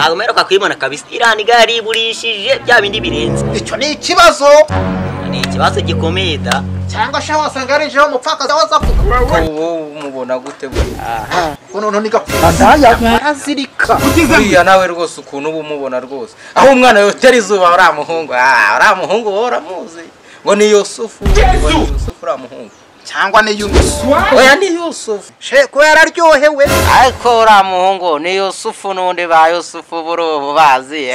ntabwo meruka kwibona kabisa Irani gari burishije bya bindi birenze icyo ni ikibazo gikomeye da cyangwa sha wasanga ari jeho mupfakaza wazavuga ubu mubona gute buri none ni gapfandaya azirika uriya nawe rwose ukuntu ubu mubona rwose aho umwana yotera izuba uramuhungu woramuzi ngo ni Yusufu uramuhungu cyangwa ni Yusufu oya ni Yusufu sheko yararyohewe ariko uramuhungu ni Yusufu nundi ba Yusufu buro bazi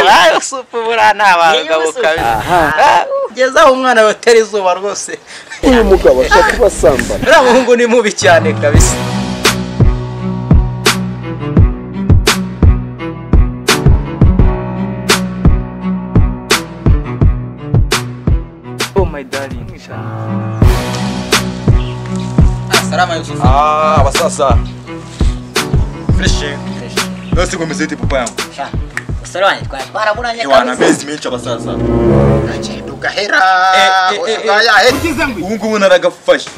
ba Yusufu bura nabagabo kabisa geza umwana yotera izuba rwose uyu mugabo ashaka kubasamba uramuhungu ni mubi cyane kabisa oh my darling Salama Yusuf. Wasasa. Fresh. Nasi kwa mzeti papa yangu. sha usalani kwa barabunanye Wana base menshi abasasa. agenda ugahera Ubu ngubu naragafashe.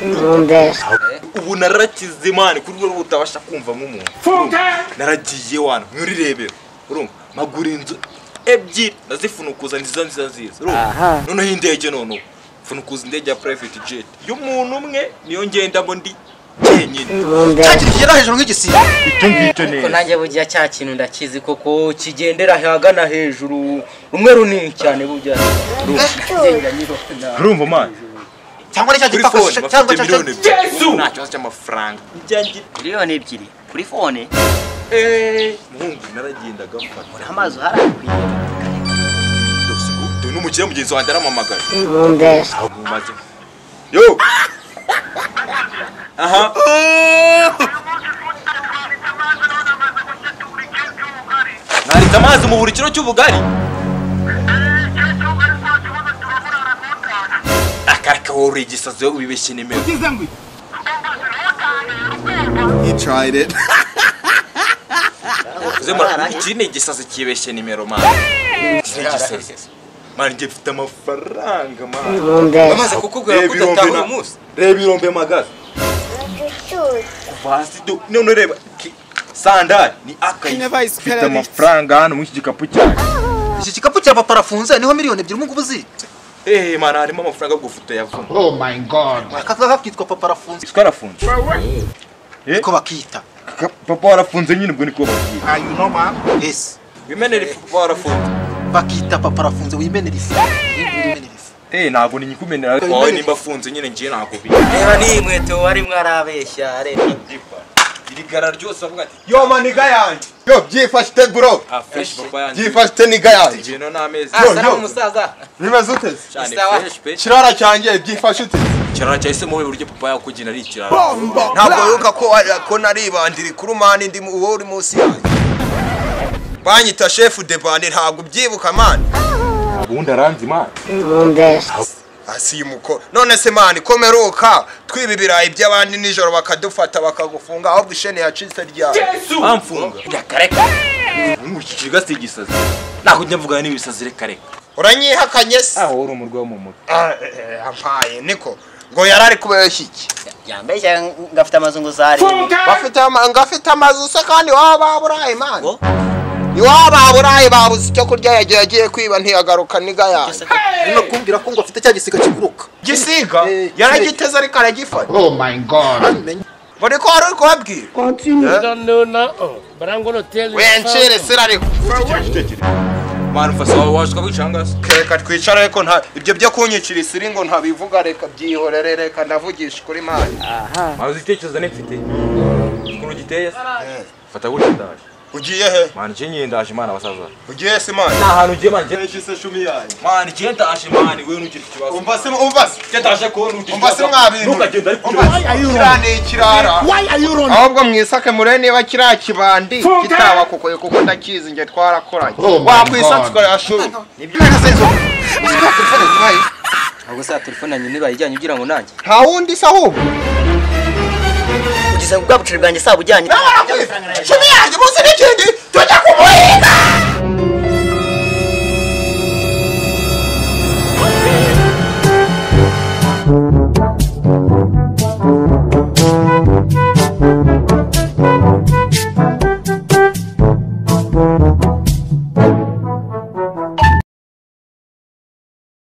Ubu narakize mani kuri rwo utabasha kumva nk'umuntu. Naragiye wana muri rebero. Urumva magura inzu ebyiri nazifunukuza nziza. Urumva none hindege none. Funukuza indege ya private jet. Y'umuntu umwe niyo ngendamo ndi kenyine. cyakigera hejuru nk'igisiga Icyo ne. ko nanjye bugiye cya kintu ndakizi koko kigendera hagana hejuru rumwe runini cyane bujya Urumva mani. cyangwa ni cya gipfakasha cyangwa cya Nta kibazo cy'amafaranga. miliyoni 2 kuri phone Muhungu naragenda gafata. amazi harakwiye N'umukire mugenzi wanjye aramamagara. Ahubwo maze. Yo. Aha. Nari tamazi mu buri kiro cy'ubugari. Akareka wori gisazo ubibeshye nimero. He tried it. Zema ikine gisazo kibeshye nimero man. Man ngiye mfite amafaranga man. bamaze kukubwira ko udatanga umunsi Reba irombe magazi. Vasi do none reba sandali ni akayi. Mfite amafaranga hano mu gikapu cyane. iki gikapu cya papa arafunze niho miliyoni 2 mungu buzita Man harimo amafaranga yo gufuta yavuye. oh my god akavuga kitwa papa arafunze Twarafunze. ko bakita Papa warafunze nyine ubwo niko bagiye. you know man yes Bimenere papa warafunze. bakita papa arafunze wimenera ifu Ntago ninyikumenera. Oya nimba afunze nyine ngiye ntago bi. reba ni inkweto wari mwarabeshya reba Irigara ryose avuga ati Yo maniga yanjye. Yo byifashite bro. fresh papa yanjye. Byifashite niga yanjye. Ngeno n'amezi. sana umusaza Bimaze uteze. Cyane sawa. fresh pe. Kirara cyanjye byifashite. Kirara cyahise mu buryo papa yakugina ari kirara. Ntabwo yuka ko naribandiri kuri mani ndi uwo uri munsi yanjye. Banyita chef de bande ntabwo byibuka man. Ubundi aranzi man. Asimuko. None se man komeruka twiba ibirayi by'abandi nijoro bakadufata bakagufunga ahubwo ishene yacitse rya. Bamfunga. Yakareka. Umukiga sigisaza. Nako njya mvuga n'ibisazi reka reka. Uranyihakanye se. Aho uri umurwa wo mu mutwe. Ampaye niko. Ngo yarari kubeshya iki? yambeshya ngafite amazungu zari ngafite amazu se kandi waba burayi man. Iwaba burayi babuze icyo kurya yagiye kwiba ntiyagaruka niga yawe. no kumbwira ko ngo afite cya gisiga kiguruka Gisiga yaragiteze ariko aragifata. oh my god Bari ko ari kubabwira. I don't know now, but I'm gonna tell you. Wenchere sirariko. Man fasa washaka bicangase. Reka twicara ariko nta ibyo byo kunyicira isiri ngo ntabivuga reka byihorere reka ndavugisha kuri mani. Mazi itekereza nefite. Kuru giteye. Fata gutya ndaje. Ugiye he? Man cyenye ndaje mana basaza. Ugiye se mani? Nta hantu ugiye man cyenye Nshise shumi yanjye. Man cyenye ndaje man we nugira ikibazo. Umva se. Cyataje ko nugira. Umva se mwabintu. Ntukagenda ariko. Kirane kirara. Ahubwo mwisake mure niba kira kibandi kitaba kuko ndakizi nge twarakoranye. Wakwisatsuka yashuru. nibyo nasenzo ahubwo sa telefone nyine bayijyanye ugira ngo nanjye Nta wundi se ahubwo. ugize bwa buciri bwanjye sabujyanye Shumi yanjye muzi n'ikindi tujya kumuhiga.